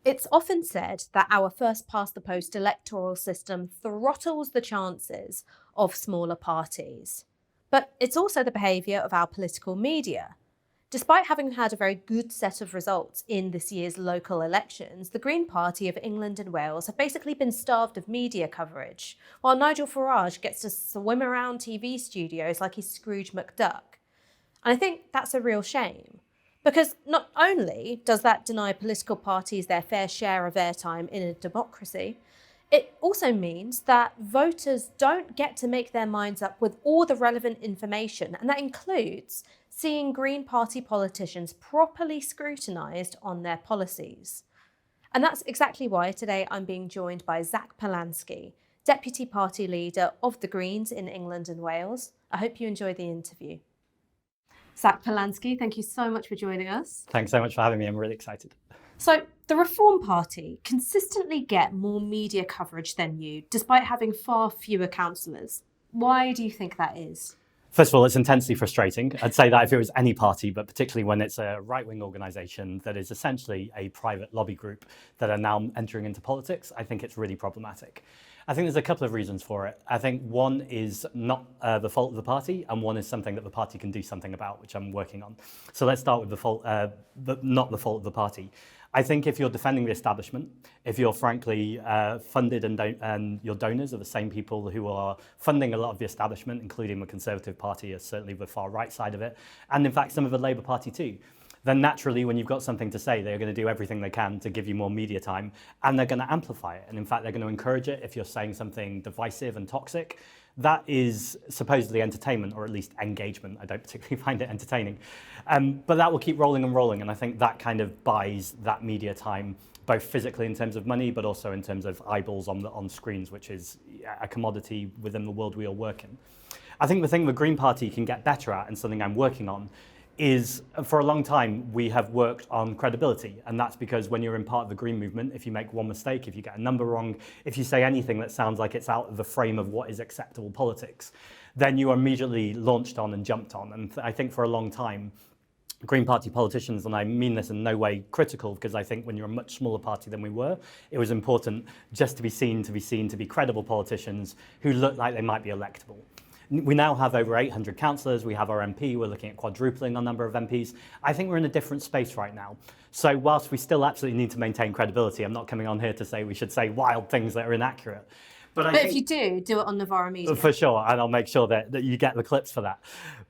It's often said that our first-past-the-post electoral system throttles the chances of smaller parties. But it's also the behaviour of our political media. Despite having had a very good set of results in this year's local elections, the Green Party of England and Wales have basically been starved of media coverage, while Nigel Farage gets to swim around TV studios like he's Scrooge McDuck. And I think that's a real shame. Because not only does that deny political parties their fair share of airtime in a democracy, it also means that voters don't get to make their minds up with all the relevant information, and that includes seeing Green Party politicians properly scrutinised on their policies. And that's exactly why today I'm being joined by Zack Polanski, Deputy Party Leader of the Greens in England and Wales. I hope you enjoy the interview. Zack Polanski, thank you so much for joining us. Thanks so much for having me. I'm really excited. So, the Reform Party consistently get more media coverage than you, despite having far fewer councillors. Why do you think that is? First of all, it's intensely frustrating. I'd say that if it was any party, but particularly when it's a right-wing organisation that is essentially a private lobby group that are now entering into politics, I think it's really problematic. I think there's a couple of reasons for it. I think one is not the fault of the party, and one is something that the party can do something about, which I'm working on. So let's start with the fault, not the fault of the party. I think if you're defending the establishment, if you're frankly funded and your donors are the same people who are funding a lot of the establishment, including the Conservative Party, certainly the far right side of it, and in fact some of the Labour Party too, then naturally when you've got something to say, they're going to do everything they can to give you more media time, and they're going to amplify it. And in fact, they're going to encourage it if you're saying something divisive and toxic. That is supposedly entertainment, or at least engagement. I don't particularly find it entertaining. But that will keep rolling and rolling, and I think that kind of buys that media time, both physically in terms of money, but also in terms of eyeballs on screens, which is a commodity within the world we all work in. I think the thing the Green Party can get better at, and something I'm working on, is for a long time we have worked on credibility, and that's because when you're in part of the Green movement, if you make one mistake, if you get a number wrong, if you say anything that sounds like it's out of the frame of what is acceptable politics, then you are immediately launched on and jumped on. And I think for a long time, Green Party politicians, and I mean this in no way critical, because I think when you're a much smaller party than we were, it was important just to be seen to be credible politicians who look like they might be electable. We now have over 800 councillors, we have our MP, we're looking at quadrupling our number of MPs. I think we're in a different space right now. So whilst we still absolutely need to maintain credibility, I'm not coming on here to say we should say wild things that are inaccurate. But if you do it on Novara Media. For sure, and I'll make sure that you get the clips for that.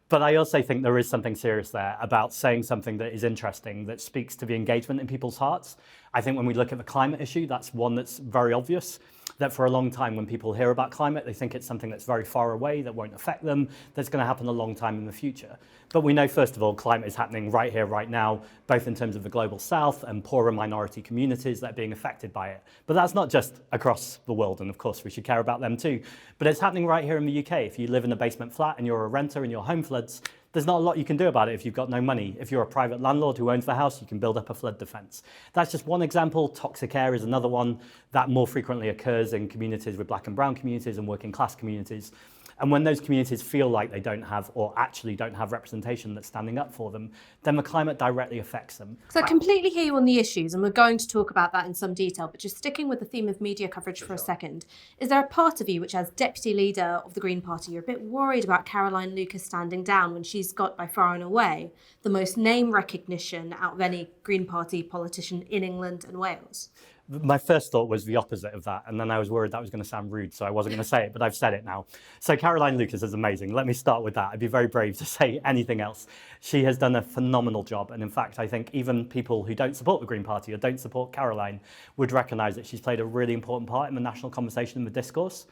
But I also think there is something serious there about saying something that is interesting, that speaks to the engagement in people's hearts. I think when we look at the climate issue, that's one that's very obvious. That for a long time, when people hear about climate, they think it's something that's very far away, that won't affect them, that's going to happen a long time in the future. But we know, first of all, climate is happening right here, right now, both in terms of the global south and poorer minority communities that are being affected by it. But that's not just across the world, and of course we should care about them too. But it's happening right here in the UK. If you live in a basement flat and you're a renter and your home floods, there's not a lot you can do about it if you've got no money. If you're a private landlord who owns the house, you can build up a flood defence. That's just one example. Toxic air is another one that more frequently occurs in communities with black and brown communities and working class communities. And when those communities feel like they don't have, or actually don't have, representation that's standing up for them, then the climate directly affects them. So I completely hear you on the issues, and we're going to talk about that in some detail, but just sticking with the theme of media coverage for a second, is there a part of you which, as Deputy Leader of the Green Party, you're a bit worried about Caroline Lucas standing down when she's got, by far and away, the most name recognition out of any Green Party politician in England and Wales? My first thought was the opposite of that, and then I was worried that was going to sound rude, so I wasn't going to say it, but I've said it now. So Caroline Lucas is amazing. Let me start with that. I'd be very brave to say anything else. She has done a phenomenal job, and in fact, I think even people who don't support the Green Party or don't support Caroline would recognise that she's played a really important part in the national conversation and the discourse.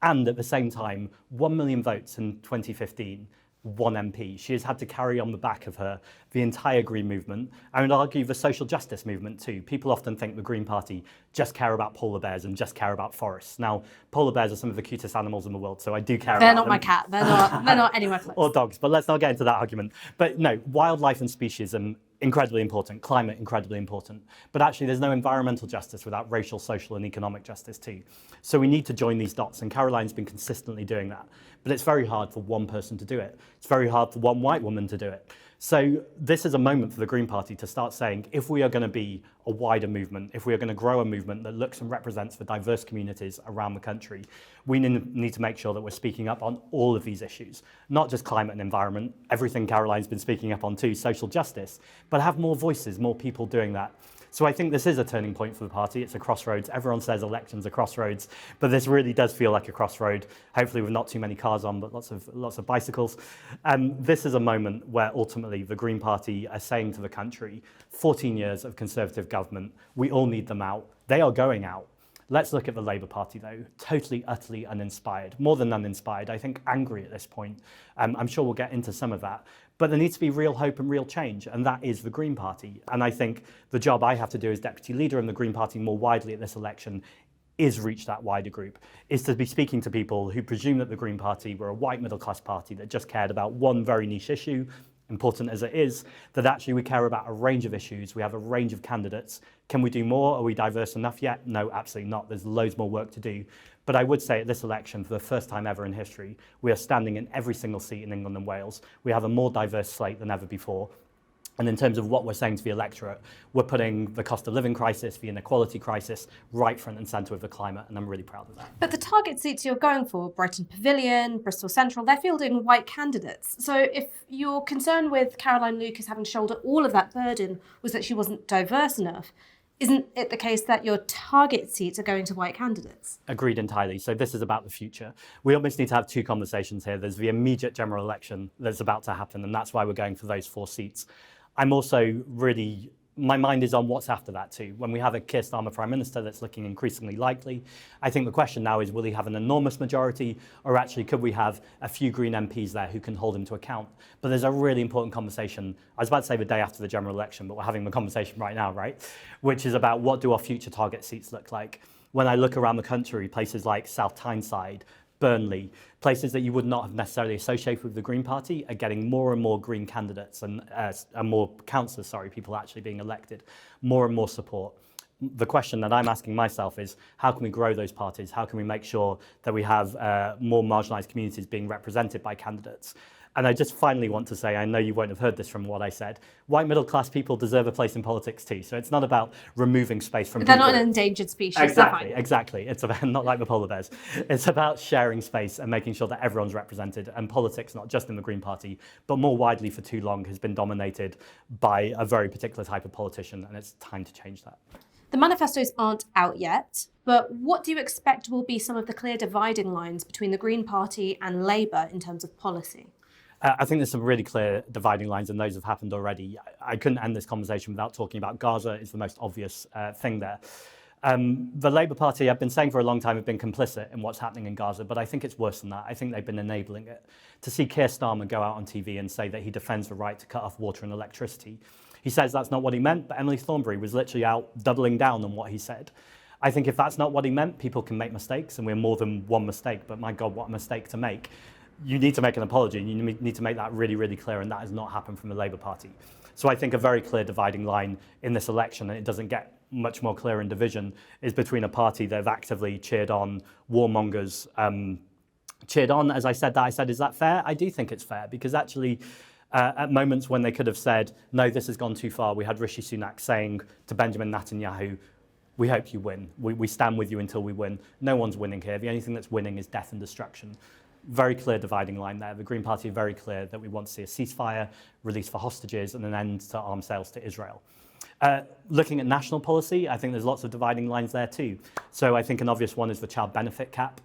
And at the same time, 1 million votes in 2015, one MP. She has had to carry on the back of her the entire Green movement. I would argue the social justice movement too. People often think the Green Party just care about polar bears and just care about forests. Now, polar bears are some of the cutest animals in the world, so I do care about them. They're not my cat. They're not anywhere close. Or dogs, but let's not get into that argument. But no, wildlife and speciesism, incredibly important. Climate, incredibly important. But actually, there's no environmental justice without racial, social, and economic justice too. So we need to join these dots, and Caroline's been consistently doing that. But it's very hard for one person to do it. It's very hard for one white woman to do it. So this is a moment for the Green Party to start saying, if we are going to be a wider movement, if we are going to grow a movement that looks and represents the diverse communities around the country, we need to make sure that we're speaking up on all of these issues, not just climate and environment, everything Caroline's been speaking up on too, social justice, but have more voices, more people doing that. So I think this is a turning point for the party. It's a crossroads. Everyone says elections are crossroads, but this really does feel like a crossroad. Hopefully with not too many cars on, but lots of bicycles. This is a moment where ultimately the Green Party are saying to the country, 14 years of Conservative government, we all need them out. They are going out. Let's look at the Labour Party, though. Totally, utterly uninspired. More than uninspired. I think angry at this point. I'm sure we'll get into some of that. But there needs to be real hope and real change, and that is the Green Party. And I think the job I have to do as Deputy Leader in the Green Party more widely at this election is reach that wider group, is to be speaking to people who presume that the Green Party were a white middle-class party that just cared about one very niche issue, important as it is, that actually we care about a range of issues. We have a range of candidates. Can we do more? Are we diverse enough yet? No, absolutely not. There's loads more work to do. But I would say at this election, for the first time ever in history, we are standing in every single seat in England and Wales. We have a more diverse slate than ever before. And in terms of what we're saying to the electorate, we're putting the cost of living crisis, the inequality crisis, right front and centre with the climate, and I'm really proud of that. But the target seats you're going for, Brighton Pavilion, Bristol Central, they're fielding white candidates. So if your concern with Caroline Lucas having to shoulder all of that burden was that she wasn't diverse enough, isn't it the case that your target seats are going to white candidates? Agreed entirely. So this is about the future. We almost need to have two conversations here. There's the immediate general election that's about to happen, and that's why we're going for those 4 seats. I'm also really, my mind is on what's after that too. When we have a Keir Starmer Prime Minister that's looking increasingly likely, I think the question now is, will he have an enormous majority, or actually could we have a few Green MPs there who can hold him to account? But there's a really important conversation. I was about to say the day after the general election, but we're having the conversation right now, right? Which is about what do our future target seats look like? When I look around the country, places like South Tyneside, Burnley, places that you would not have necessarily associated with the Green Party are getting more and more Green candidates and more councillors, people actually being elected, more and more support. The question that I'm asking myself is, how can we grow those parties? How can we make sure that we have more marginalised communities being represented by candidates? And I just finally want to say, I know you won't have heard this from what I said, white middle-class people deserve a place in politics too. So it's not about removing space from people. They're not an endangered species. Exactly. It's about, not like the polar bears. It's about sharing space and making sure that everyone's represented. And politics, not just in the Green Party, but more widely for too long, has been dominated by a very particular type of politician. And it's time to change that. The manifestos aren't out yet, but what do you expect will be some of the clear dividing lines between the Green Party and Labour in terms of policy? I think there's some really clear dividing lines, and those have happened already. I couldn't end this conversation without talking about Gaza. It's the most obvious thing there. The Labour Party, I've been saying for a long time, have been complicit in what's happening in Gaza, but I think it's worse than that. I think they've been enabling it. To see Keir Starmer go out on TV and say that he defends the right to cut off water and electricity, he says that's not what he meant, but Emily Thornberry was literally out doubling down on what he said. I think if that's not what he meant, people can make mistakes, and we're more than one mistake, but my God, what a mistake to make. You need to make an apology, and you need to make that really, really clear, and that has not happened from the Labour Party. So I think a very clear dividing line in this election, and it doesn't get much more clear in division, is between a party that have actively cheered on warmongers, cheered on, as I said, is that fair? I do think it's fair, because actually, at moments when they could have said, no, this has gone too far, we had Rishi Sunak saying to Benjamin Netanyahu, we hope you win. We stand with you until we win. No one's winning here. The only thing that's winning is death and destruction. Very clear dividing line there. The Green Party are very clear that we want to see a ceasefire, release for hostages, and an end to arms sales to Israel. Looking at national policy, I think there's lots of dividing lines there too. So I think an obvious one is the child benefit cap.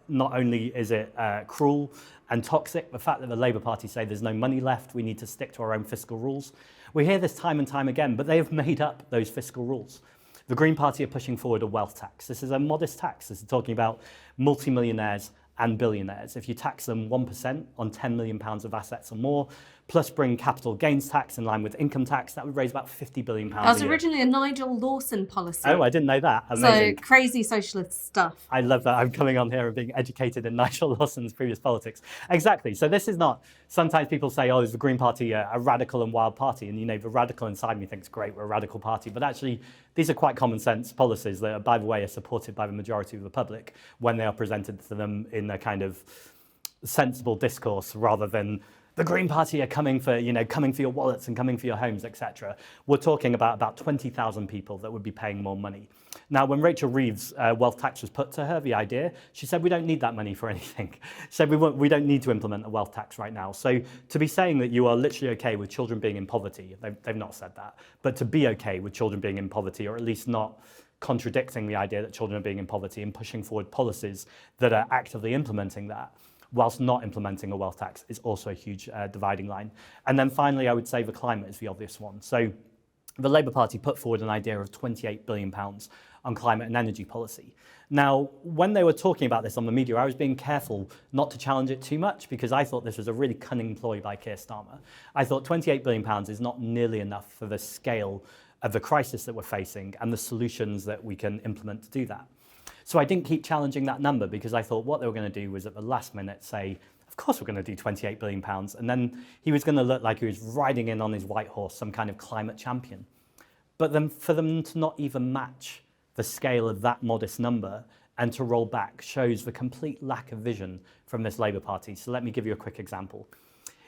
Not only is it cruel and toxic, the fact that the Labour Party say there's no money left, we need to stick to our own fiscal rules. We hear this time and time again, but they have made up those fiscal rules. The Green Party are pushing forward a wealth tax. This is a modest tax. This is talking about multimillionaires and billionaires. If you tax them 1% on £10 million of assets or more, plus bring capital gains tax in line with income tax, that would raise about £50 billion a year. That was originally a Nigel Lawson policy. Oh, I didn't know that. Amazing. So crazy socialist stuff. I love that. I'm coming on here and being educated in Nigel Lawson's previous politics. Exactly. So this is not, sometimes people say, oh, is the Green Party a radical and wild party? And, the radical inside me thinks, great, we're a radical party. But actually, these are quite common sense policies that, by the way, are supported by the majority of the public when they are presented to them in a kind of sensible discourse rather than the Green Party are coming for your wallets and coming for your homes, etc. We're talking about 20,000 people that would be paying more money. Now, when Rachel Reeves' wealth tax was put to her, the idea, she said, we don't need that money for anything. She said, we don't need to implement a wealth tax right now. So to be saying that you are literally okay with children being in poverty, they've not said that, but to be okay with children being in poverty, or at least not contradicting the idea that children are being in poverty and pushing forward policies that are actively implementing that, whilst not implementing a wealth tax, is also a huge dividing line. And then finally, I would say the climate is the obvious one. So the Labour Party put forward an idea of £28 billion on climate and energy policy. Now, when they were talking about this on the media, I was being careful not to challenge it too much, because I thought this was a really cunning ploy by Keir Starmer. I thought £28 billion is not nearly enough for the scale of the crisis that we're facing and the solutions that we can implement to do that. So I didn't keep challenging that number, because I thought what they were going to do was at the last minute say, of course we're going to do £28 billion. And then he was going to look like he was riding in on his white horse, some kind of climate champion. But then for them to not even match the scale of that modest number and to roll back shows the complete lack of vision from this Labour Party. So let me give you a quick example.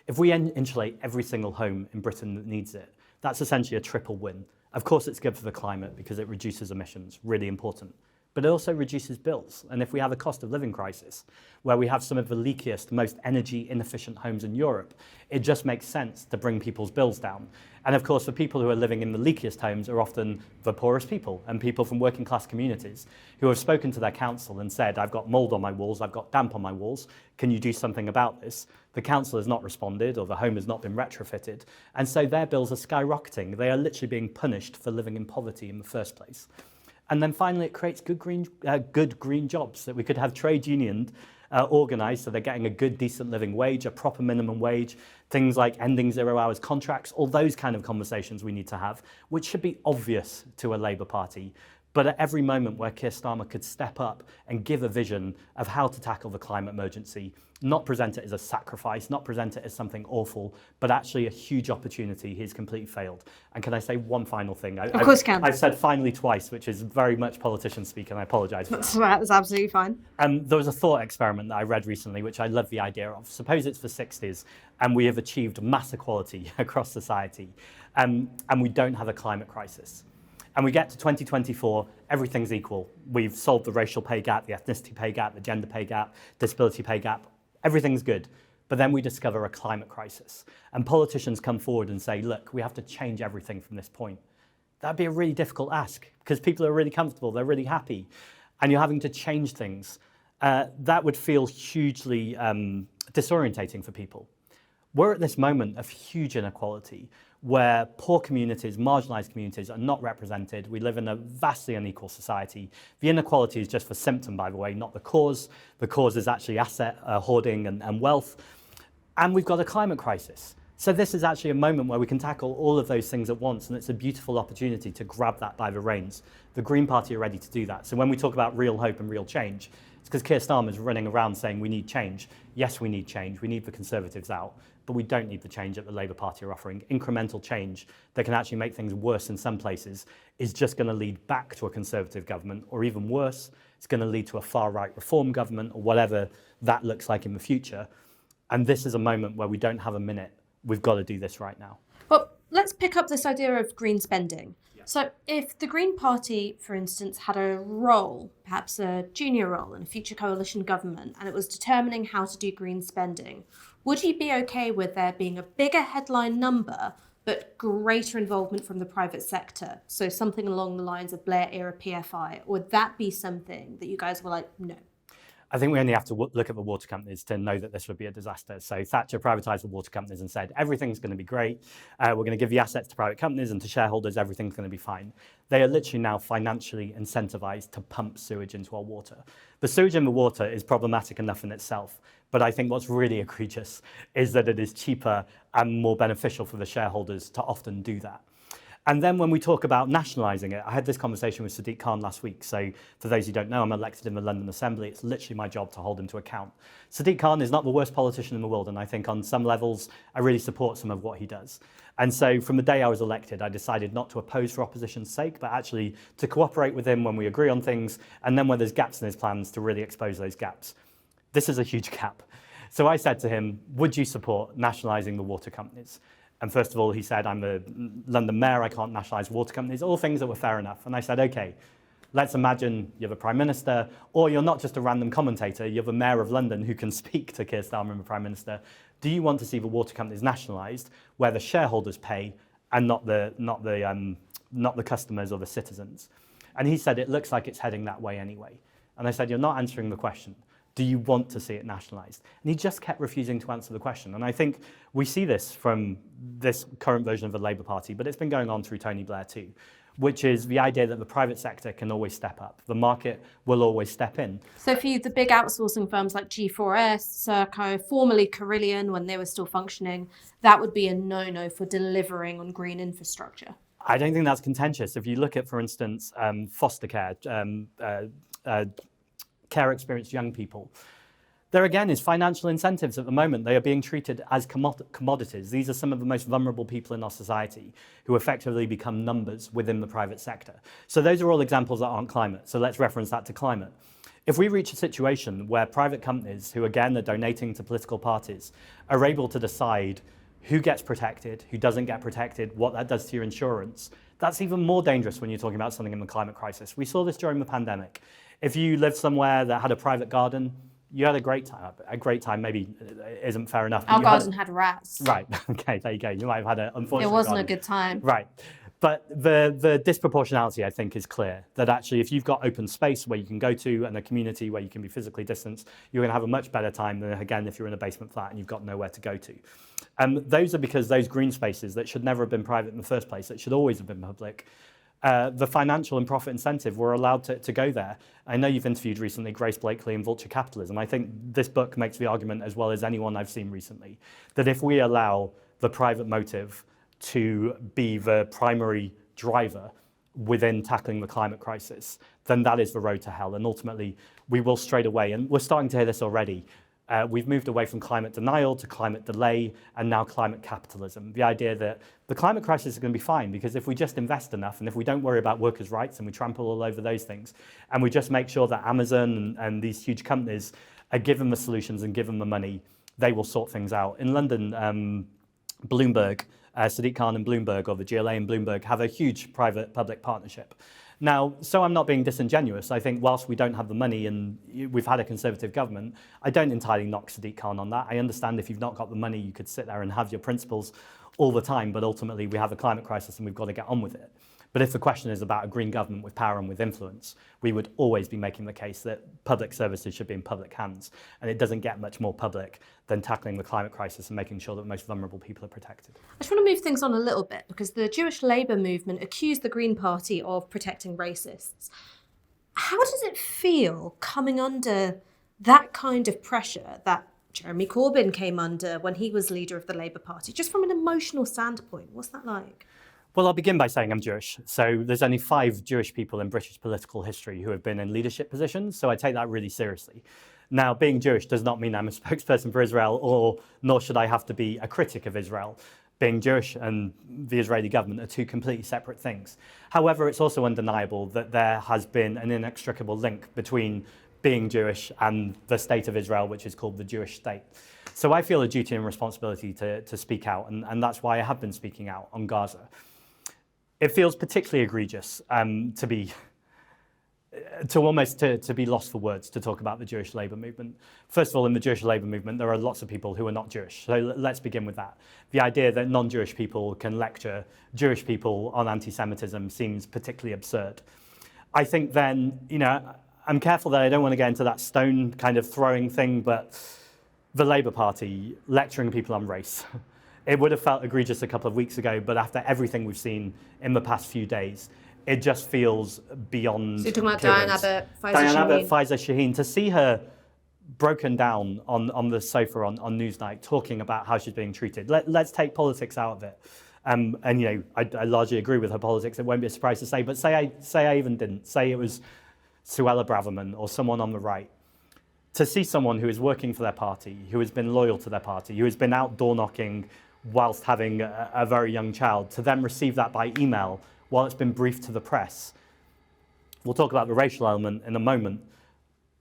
If we insulate every single home in Britain that needs it, that's essentially a triple win. Of course it's good for the climate because it reduces emissions, really important. But it also reduces bills. And if we have a cost of living crisis, where we have some of the leakiest, most energy inefficient homes in Europe, it just makes sense to bring people's bills down. And of course, the people who are living in the leakiest homes are often the poorest people and people from working class communities who have spoken to their council and said, I've got mold on my walls, I've got damp on my walls, can you do something about this? The council has not responded, or the home has not been retrofitted. And so their bills are skyrocketing. They are literally being punished for living in poverty in the first place. And then finally, it creates good green jobs that we could have trade unions organised so they're getting a good, decent living wage, a proper minimum wage, things like ending 0 hours contracts, all those kind of conversations we need to have, which should be obvious to a Labour Party. But at every moment where Keir Starmer could step up and give a vision of how to tackle the climate emergency, not present it as a sacrifice, not present it as something awful, but actually a huge opportunity, he's completely failed. And can I say one final thing? Of course you can. I've said finally twice, which is very much politician speak, and I apologise for that. That's absolutely fine. There was a thought experiment that I read recently, which I love the idea of. Suppose it's the 60s, and we have achieved mass equality across society, and we don't have a climate crisis. And we get to 2024, everything's equal. We've solved the racial pay gap, the ethnicity pay gap, the gender pay gap, disability pay gap. Everything's good. But then we discover a climate crisis. And politicians come forward and say, look, we have to change everything from this point. That'd be a really difficult ask, because people are really comfortable, they're really happy, and you're having to change things. That would feel hugely disorientating for people. We're at this moment of huge inequality, where poor communities, marginalised communities are not represented. We live in a vastly unequal society. The inequality is just the symptom, by the way, not the cause. The cause is actually asset hoarding and wealth. And we've got a climate crisis. So this is actually a moment where we can tackle all of those things at once, and it's a beautiful opportunity to grab that by the reins. The Green Party are ready to do that. So when we talk about real hope and real change, it's because Keir Starmer is running around saying we need change. Yes, we need change. We need the Conservatives out. But we don't need the change that the Labour Party are offering. Incremental change that can actually make things worse in some places is just going to lead back to a Conservative government, or even worse, it's going to lead to a far-right reform government, or whatever that looks like in the future. And this is a moment where we don't have a minute. We've got to do this right now. Well, let's pick up this idea of green spending. So if the Green Party, for instance, had a role, perhaps a junior role in a future coalition government, and it was determining how to do green spending, would you be okay with there being a bigger headline number, but greater involvement from the private sector? So something along the lines of Blair-era PFI, or would that be something that you guys were like, no? I think we only have to look at the water companies to know that this would be a disaster. So Thatcher privatised the water companies and said, everything's going to be great. We're going to give the assets to private companies and to shareholders, everything's going to be fine. They are literally now financially incentivised to pump sewage into our water. The sewage in the water is problematic enough in itself, but I think what's really egregious is that it is cheaper and more beneficial for the shareholders to often do that. And then when we talk about nationalising it, I had this conversation with Sadiq Khan last week. So for those who don't know, I'm elected in the London Assembly. It's literally my job to hold him to account. Sadiq Khan is not the worst politician in the world, and I think on some levels, I really support some of what he does. And so from the day I was elected, I decided not to oppose for opposition's sake, but actually to cooperate with him when we agree on things, and then when there's gaps in his plans, to really expose those gaps. This is a huge gap. So I said to him, would you support nationalising the water companies? And first of all, he said, I'm the London mayor, I can't nationalise water companies, all things that were fair enough. And I said, okay, let's imagine you're the Prime Minister, or you're not just a random commentator, you're the Mayor of London who can speak to Keir Starmer, the Prime Minister. Do you want to see the water companies nationalised, where the shareholders pay and not the customers or the citizens? And he said, it looks like it's heading that way anyway. And I said, you're not answering the question. Do you want to see it nationalised? And he just kept refusing to answer the question. And I think we see this from this current version of the Labour Party, but it's been going on through Tony Blair too, which is the idea that the private sector can always step up. The market will always step in. So for you, the big outsourcing firms like G4S, Sarkar, formerly Carillion when they were still functioning, that would be a no-no for delivering on green infrastructure? I don't think that's contentious. If you look at, for instance, foster care, care experienced young people, there again is financial incentives at the moment. They are being treated as commodities. These are some of the most vulnerable people in our society who effectively become numbers within the private sector. So those are all examples that aren't climate. So let's reference that to climate. If we reach a situation where private companies, who again are donating to political parties, are able to decide who gets protected, who doesn't get protected, what that does to your insurance, that's even more dangerous when you're talking about something in the climate crisis. We saw this during the pandemic. If you lived somewhere that had a private garden, you had a great time. A great time maybe isn't fair enough. Our garden had rats. Right, okay, there you go. You might have had an unfortunate It wasn't garden. a good time. Right. But the disproportionality, I think, is clear, that actually if you've got open space where you can go to and a community where you can be physically distanced, you're going to have a much better time than, again, if you're in a basement flat and you've got nowhere to go to. Those are because those green spaces that should never have been private in the first place, that should always have been public, the financial and profit incentive were allowed to go there. I know you've interviewed recently Grace Blakely and Vulture Capitalism. I think this book makes the argument, as well as anyone I've seen recently, that if we allow the private motive to be the primary driver within tackling the climate crisis, then that is the road to hell. And ultimately, we will straight away, and we're starting to hear this already, we've moved away from climate denial to climate delay and now climate capitalism. The idea that the climate crisis is going to be fine because if we just invest enough and if we don't worry about workers' rights and we trample all over those things and we just make sure that Amazon and these huge companies are given the solutions and given the money, they will sort things out. In London, Bloomberg, Sadiq Khan and Bloomberg, or the GLA and Bloomberg, have a huge private-public partnership. Now, so I'm not being disingenuous. I think whilst we don't have the money and we've had a Conservative government, I don't entirely knock Sadiq Khan on that. I understand if you've not got the money, you could sit there and have your principles all the time, but ultimately we have a climate crisis and we've got to get on with it. But if the question is about a green government with power and with influence, we would always be making the case that public services should be in public hands. And it doesn't get much more public than tackling the climate crisis and making sure that the most vulnerable people are protected. I just want to move things on a little bit because the Jewish Labour movement accused the Green Party of protecting racists. How does it feel coming under that kind of pressure that Jeremy Corbyn came under when he was leader of the Labour Party? Just from an emotional standpoint, what's that like? Well, I'll begin by saying I'm Jewish. So there's only 5 Jewish people in British political history who have been in leadership positions. So I take that really seriously. Now, being Jewish does not mean I'm a spokesperson for Israel, nor should I have to be a critic of Israel. Being Jewish and the Israeli government are 2 completely separate things. However, it's also undeniable that there has been an inextricable link between being Jewish and the state of Israel, which is called the Jewish state. So I feel a duty and responsibility to speak out, and that's why I have been speaking out on Gaza. It feels particularly egregious to be lost for words to talk about the Jewish Labour movement. First of all, in the Jewish Labour movement, there are lots of people who are not Jewish. So let's begin with that. The idea that non-Jewish people can lecture Jewish people on anti-Semitism seems particularly absurd. I think then, I'm careful that I don't want to get into that stone kind of throwing thing, but the Labour Party lecturing people on race. It would have felt egregious a couple of weeks ago, but after everything we've seen in the past few days, it just feels beyond. So you're talking about Diane Abbott, Faiza Shaheen, to see her broken down on the sofa on Newsnight talking about how she's being treated. Let's take politics out of it. I largely agree with her politics. It won't be a surprise to say, but say I even didn't. Say it was Suella Braverman or someone on the right. To see someone who is working for their party, who has been loyal to their party, who has been out door knocking whilst having a very young child, to then receive that by email while it's been briefed to the press. We'll talk about the racial element in a moment,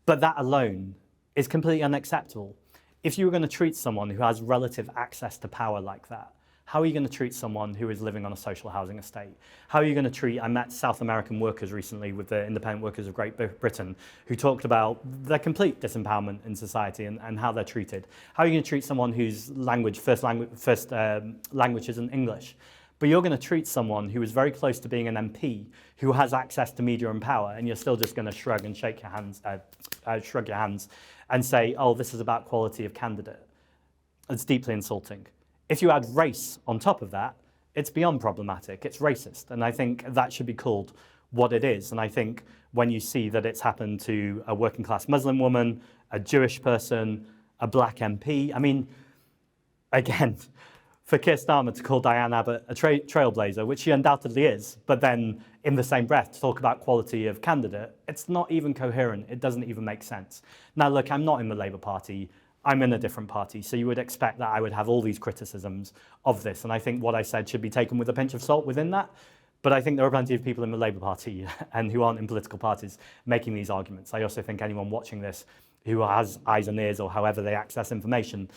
but that alone is completely unacceptable. if you were going to treat someone who has relative access to power like that, how are you going to treat someone who is living on a social housing estate? How are you going to treat, I met South American workers recently with the Independent Workers of Great Britain who talked about their complete disempowerment in society and how they're treated. How are you going to treat someone whose first language isn't English? But you're going to treat someone who is very close to being an MP, who has access to media and power, and you're still just going to shrug and shake your hands, shrug your hands and say, oh, this is about quality of candidate. It's deeply insulting. If you add race on top of that, it's beyond problematic. It's racist. And I think that should be called what it is. And I think when you see that it's happened to a working class Muslim woman, a Jewish person, a black MP, I mean, again, for Keir Starmer to call Diane Abbott a trailblazer, which she undoubtedly is, but then in the same breath to talk about quality of candidate, it's not even coherent. It doesn't even make sense. Now, look, I'm not in the Labour Party. I'm in a different party, so you would expect that I would have all these criticisms of this. And I think what I said should be taken with a pinch of salt within that. But I think there are plenty of people in the Labour Party and who aren't in political parties making these arguments. I also think anyone watching this who has eyes and ears or however they access information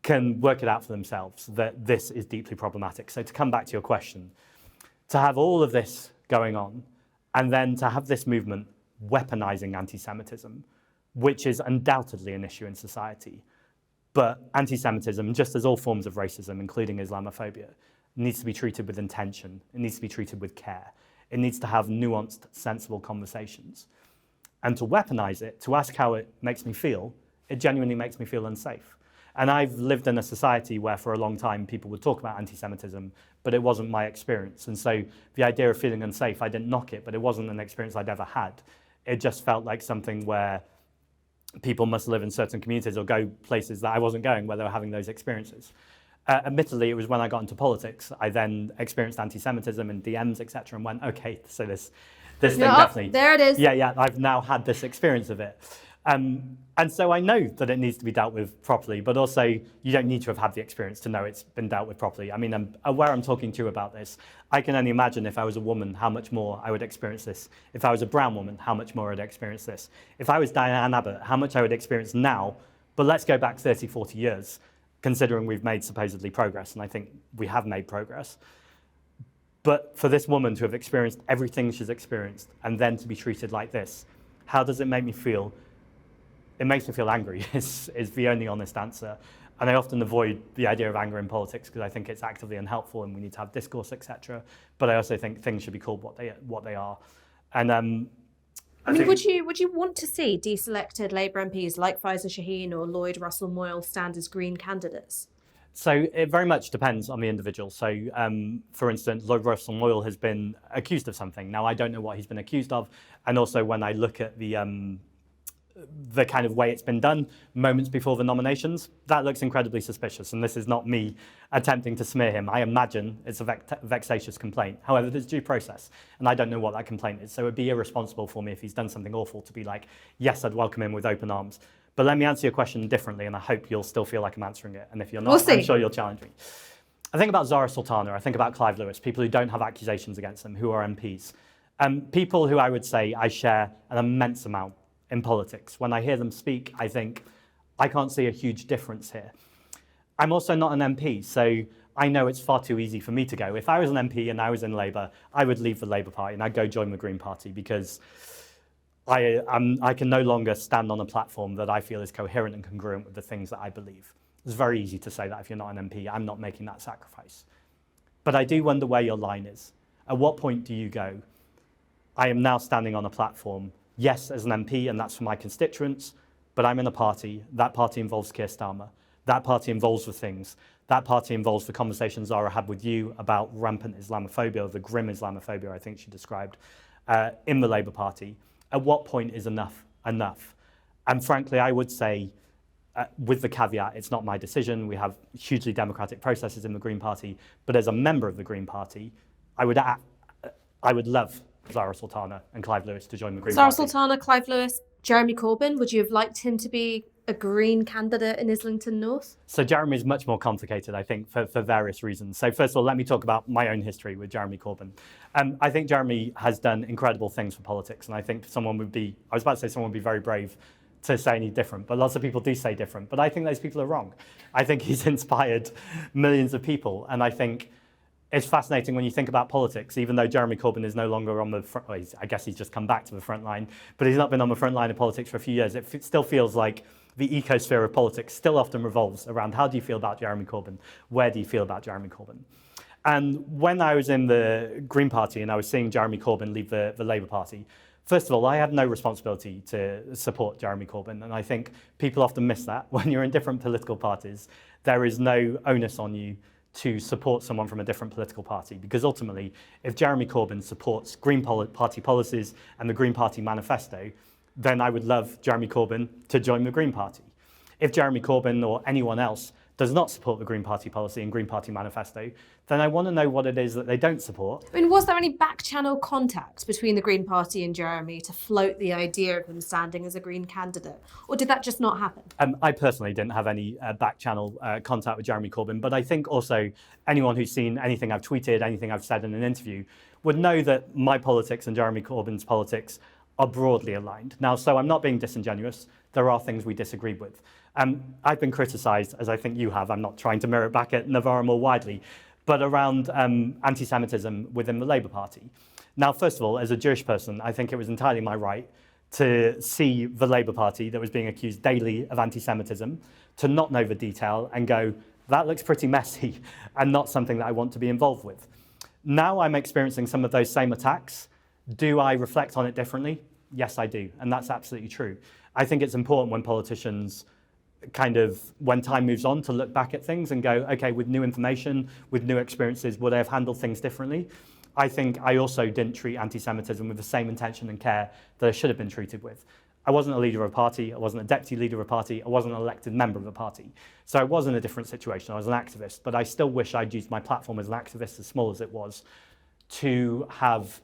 can work it out for themselves that this is deeply problematic. So to come back to your question, to have all of this going on and then to have this movement weaponizing anti-Semitism, which is undoubtedly an issue in society. But anti-Semitism, just as all forms of racism, including Islamophobia, needs to be treated with intention. It needs to be treated with care. It needs to have nuanced, sensible conversations. And to weaponize it, to ask how it makes me feel, it genuinely makes me feel unsafe. And I've lived in a society where for a long time people would talk about anti-Semitism, but it wasn't my experience. And so the idea of feeling unsafe, I didn't knock it, but it wasn't an experience I'd ever had. It just felt like something where people must live in certain communities or go places that I wasn't going where they were having those experiences. Admittedly, it was when I got into politics, I then experienced anti-Semitism and DMs, etc., and went, okay, so this thing definitely... There it is. Yeah, I've now had this experience of it. And so I know that it needs to be dealt with properly, but also you don't need to have had the experience to know it's been dealt with properly. I mean, I'm aware I'm talking to you about this. I can only imagine if I was a woman, how much more I would experience this. If I was a brown woman, how much more I'd experience this. If I was Diane Abbott, how much I would experience now. But let's go back 30, 40 years, considering we've made supposedly progress, and I think we have made progress. But for this woman to have experienced everything she's experienced and then to be treated like this, how does it make me feel? It makes me feel angry, is the only honest answer. And I often avoid the idea of anger in politics because I think it's actively unhelpful and we need to have discourse, etc. But I also think things should be called what they are. And I mean, would you want to see deselected Labour MPs like Faisal Shaheen or Lloyd Russell Moyle stand as Green candidates? So it very much depends on the individual. So, for instance, Lloyd Russell Moyle has been accused of something. Now, I don't know what he's been accused of. And also when I look at the kind of way it's been done moments before the nominations, that looks incredibly suspicious. And this is not me attempting to smear him. I imagine it's a vexatious complaint. However, there's due process, and I don't know what that complaint is. So it would be irresponsible for me if he's done something awful to be like, yes, I'd welcome him with open arms. But let me answer your question differently, and I hope you'll still feel like I'm answering it. And if you're not, I'm sure you'll challenge me. I think about Zara Sultana. I think about Clive Lewis, people who don't have accusations against them, who are MPs. People who I would say I share an immense amount in politics. When I hear them speak, I think, I can't see a huge difference here. I'm also not an MP, so I know it's far too easy for me to go. If I was an MP and I was in Labour, I would leave the Labour Party and I'd go join the Green Party because I can no longer stand on a platform that I feel is coherent and congruent with the things that I believe. It's very easy to say that if you're not an MP, I'm not making that sacrifice. But I do wonder where your line is. At what point do you go, I am now standing on a platform, yes, as an MP, and that's for my constituents, but I'm in a party. That party involves Keir Starmer. That party involves the things. That party involves the conversations Zara had with you about rampant Islamophobia, or the grim Islamophobia I think she described, in the Labour Party. At what point is enough enough? And frankly, I would say, with the caveat, it's not my decision. We have hugely democratic processes in the Green Party, but as a member of the Green Party, I would love Zara Sultana and Clive Lewis to join the Green Party. Zara Sultana, Clive Lewis, Jeremy Corbyn, would you have liked him to be a Green candidate in Islington North? So Jeremy is much more complicated, I think, for various reasons. So first of all, let me talk about my own history with Jeremy Corbyn. I think Jeremy has done incredible things for politics, and I think someone would be very brave to say any different, but lots of people do say different. But I think those people are wrong. I think he's inspired millions of people, and I think it's fascinating when you think about politics, even though Jeremy Corbyn is no longer on the front, well, I guess he's just come back to the front line, but he's not been on the front line of politics for a few years. It still feels like the ecosphere of politics still often revolves around how do you feel about Jeremy Corbyn? Where do you feel about Jeremy Corbyn? And when I was in the Green Party and I was seeing Jeremy Corbyn leave the Labour Party, first of all, I had no responsibility to support Jeremy Corbyn. And I think people often miss that. When you're in different political parties, there is no onus on you to support someone from a different political party. Because ultimately, if Jeremy Corbyn supports Green Party policies and the Green Party manifesto, then I would love Jeremy Corbyn to join the Green Party. If Jeremy Corbyn or anyone else does not support the Green Party policy and Green Party manifesto, then I want to know what it is that they don't support. I mean, was there any back-channel contact between the Green Party and Jeremy to float the idea of him standing as a Green candidate? Or did that just not happen? I personally didn't have any back-channel contact with Jeremy Corbyn, but I think also anyone who's seen anything I've tweeted, anything I've said in an interview, would know that my politics and Jeremy Corbyn's politics are broadly aligned. Now, so I'm not being disingenuous. There are things we disagree with. I've been criticised, as I think you have. I'm not trying to mirror it back at Novara more widely, but around anti-Semitism within the Labour Party. Now, first of all, as a Jewish person, I think it was entirely my right to see the Labour Party that was being accused daily of anti-Semitism, to not know the detail and go, that looks pretty messy and not something that I want to be involved with. Now I'm experiencing some of those same attacks. Do I reflect on it differently? Yes, I do. And that's absolutely true. I think it's important when politicians when time moves on, to look back at things and go, okay, with new information, with new experiences, would I have handled things differently? I think I also didn't treat anti-Semitism with the same intention and care that I should have been treated with. I wasn't a leader of a party, I wasn't a deputy leader of a party, I wasn't an elected member of a party. So I was in a different situation, I was an activist, but I still wish I'd used my platform as an activist, as small as it was, to have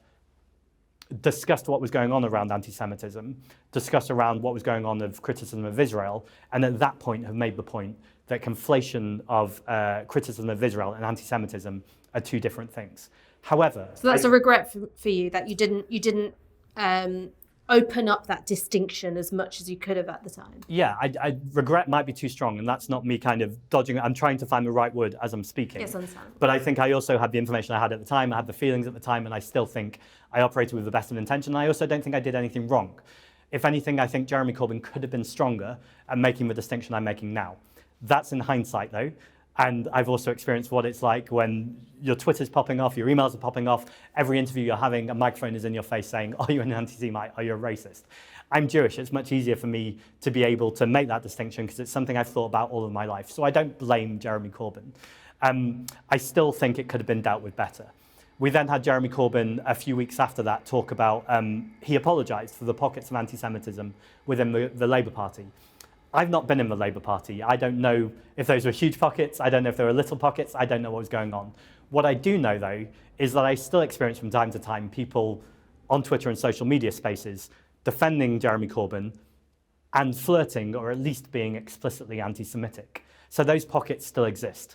discussed what was going on around anti-Semitism, discussed around what was going on of criticism of Israel, and at that point have made the point that conflation of criticism of Israel and anti-Semitism are two different things. However, so that's a regret for you that you didn't open up that distinction as much as you could have at the time. Yeah, I regret might be too strong, and that's not me kind of dodging it. I'm trying to find the right word as I'm speaking. Yes, I understand. But I think I also had the information I had at the time, I had the feelings at the time, and I still think I operated with the best of intention. I also don't think I did anything wrong. If anything, I think Jeremy Corbyn could have been stronger at making the distinction I'm making now. That's in hindsight, though. And I've also experienced what it's like when your Twitter's popping off, your emails are popping off, every interview you're having, a microphone is in your face saying, are you an anti-Semite? Are you a racist? I'm Jewish. It's much easier for me to be able to make that distinction because it's something I've thought about all of my life. So I don't blame Jeremy Corbyn. I still think it could have been dealt with better. We then had Jeremy Corbyn a few weeks after that talk about, he apologised for the pockets of anti-Semitism within the Labour Party. I've not been in the Labour Party. I don't know if those were huge pockets. I don't know if there were little pockets. I don't know what was going on. What I do know, though, is that I still experience from time to time people on Twitter and social media spaces defending Jeremy Corbyn and flirting or at least being explicitly anti-Semitic. So those pockets still exist.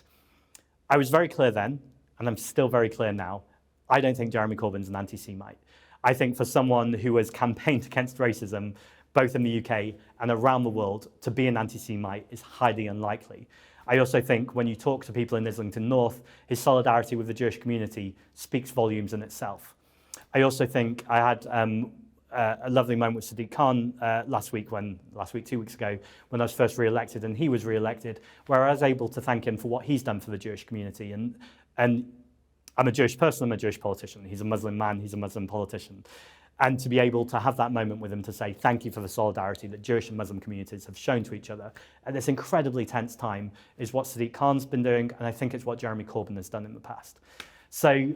I was very clear then, and I'm still very clear now, I don't think Jeremy Corbyn's an anti-Semite. I think for someone who has campaigned against racism both in the UK and around the world, to be an anti-Semite is highly unlikely. I also think when you talk to people in Islington North, his solidarity with the Jewish community speaks volumes in itself. I also think I had a lovely moment with Sadiq Khan last week, 2 weeks ago, when I was first re-elected and he was re-elected, where I was able to thank him for what he's done for the Jewish community. And I'm a Jewish person, I'm a Jewish politician. He's a Muslim man, he's a Muslim politician. And to be able to have that moment with him to say thank you for the solidarity that Jewish and Muslim communities have shown to each other at this incredibly tense time is what Sadiq Khan's been doing, and I think it's what Jeremy Corbyn has done in the past. So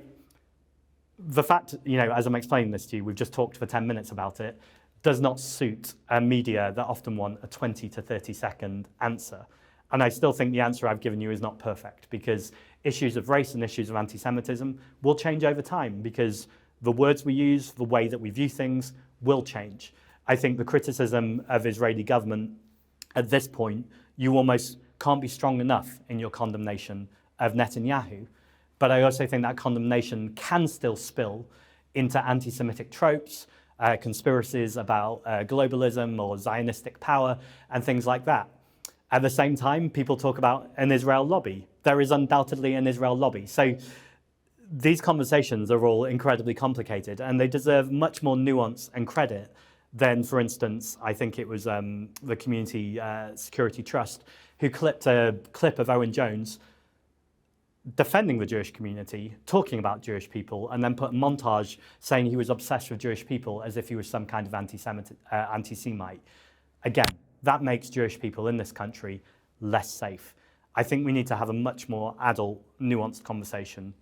the fact, as I'm explaining this to you, we've just talked for 10 minutes about it, does not suit a media that often want a 20 to 30 second answer. And I still think the answer I've given you is not perfect, because issues of race and issues of anti-Semitism will change over time, because the words we use, the way that we view things will change. I think the criticism of Israeli government at this point, you almost can't be strong enough in your condemnation of Netanyahu. But I also think that condemnation can still spill into anti-Semitic tropes, conspiracies about globalism or Zionistic power and things like that. At the same time, people talk about an Israel lobby. There is undoubtedly an Israel lobby. So these conversations are all incredibly complicated, and they deserve much more nuance and credit than, for instance, I think it was the Community Security Trust who clipped a clip of Owen Jones defending the Jewish community, talking about Jewish people, and then put a montage saying he was obsessed with Jewish people as if he was some kind of anti-Semite. Again, that makes Jewish people in this country less safe. I think we need to have a much more adult, nuanced conversation,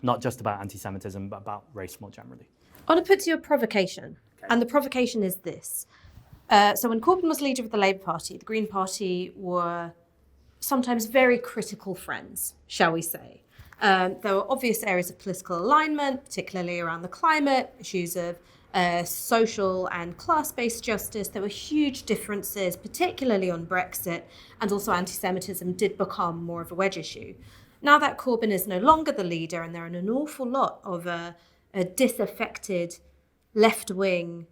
not just about anti-Semitism, but about race more generally. I want to put to you a provocation, and the provocation is this. So when Corbyn was leader of the Labour Party, the Green Party were sometimes very critical friends, shall we say. There were obvious areas of political alignment, particularly around the climate, issues of social and class-based justice. There were huge differences, particularly on Brexit, and also anti-Semitism did become more of a wedge issue. Now that Corbyn is no longer the leader, and there are an awful lot of disaffected left-wing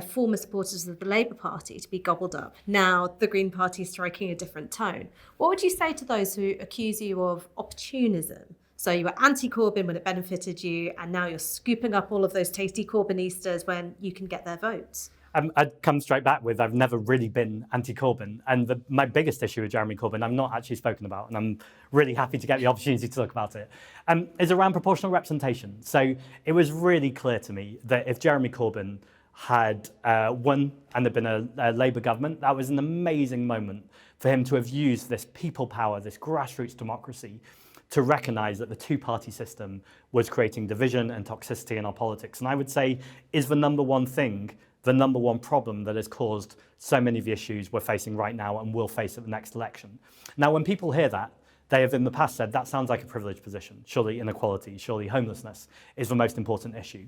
former supporters of the Labour Party to be gobbled up. Now the Green Party is striking a different tone. What would you say to those who accuse you of opportunism? So you were anti-Corbyn when it benefited you, and now you're scooping up all of those tasty Corbynistas when you can get their votes. I'd come straight back with, I've never really been anti-Corbyn. And my biggest issue with Jeremy Corbyn, I've not actually spoken about, and I'm really happy to get the opportunity to talk about it, is around proportional representation. So it was really clear to me that if Jeremy Corbyn had won and there'd been a Labour government, that was an amazing moment for him to have used this people power, this grassroots democracy, to recognise that the two-party system was creating division and toxicity in our politics. And I would say is the number one thing, the number one problem that has caused so many of the issues we're facing right now and will face at the next election. Now, when people hear that, they have in the past said, that sounds like a privileged position. Surely inequality, surely homelessness is the most important issue.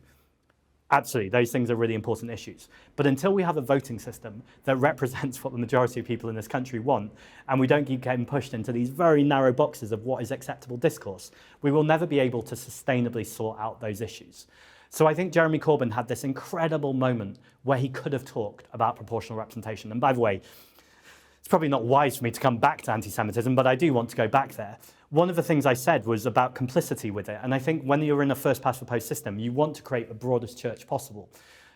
Absolutely, those things are really important issues. But until we have a voting system that represents what the majority of people in this country want, and we don't keep getting pushed into these very narrow boxes of what is acceptable discourse, we will never be able to sustainably sort out those issues. So I think Jeremy Corbyn had this incredible moment where he could have talked about proportional representation. And by the way, it's probably not wise for me to come back to anti-Semitism, but I do want to go back there. One of the things I said was about complicity with it. And I think when you're in a first past the post system, you want to create the broadest church possible.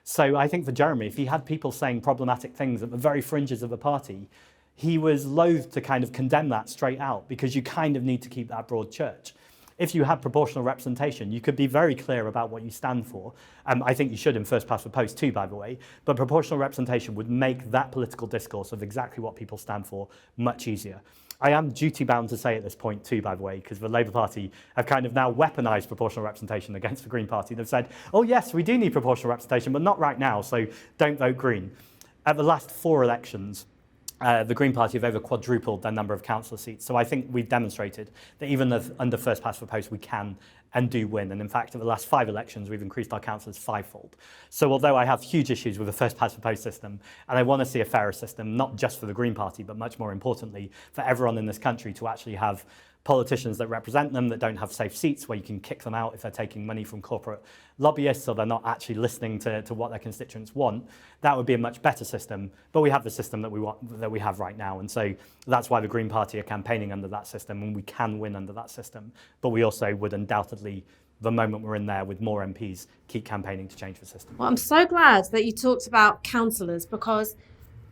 So I think for Jeremy, if he had people saying problematic things at the very fringes of the party, he was loath to kind of condemn that straight out because you kind of need to keep that broad church. If you had proportional representation, you could be very clear about what you stand for. I think you should in first past the post too, by the way. But proportional representation would make that political discourse of exactly what people stand for much easier. I am duty-bound to say at this point too, by the way, because the Labour Party have kind of now weaponised proportional representation against the Green Party. They've said, oh yes, we do need proportional representation, but not right now, so don't vote Green. At the last 4 elections, the Green Party have over quadrupled their number of councillor seats. So I think we've demonstrated that even under first past the post, we can and do win. And in fact, in the last 5 elections, we've increased our councillors 5-fold. So although I have huge issues with the first past the post system, and I want to see a fairer system, not just for the Green Party, but much more importantly, for everyone in this country to actually have politicians that represent them, that don't have safe seats where you can kick them out if they're taking money from corporate lobbyists or they're not actually listening to what their constituents want, that would be a much better system. But we have the system that we have right now. And so that's why the Green Party are campaigning under that system, and we can win under that system. But we also would undoubtedly, the moment we're in there with more MPs, keep campaigning to change the system. Well, I'm so glad that you talked about councillors, because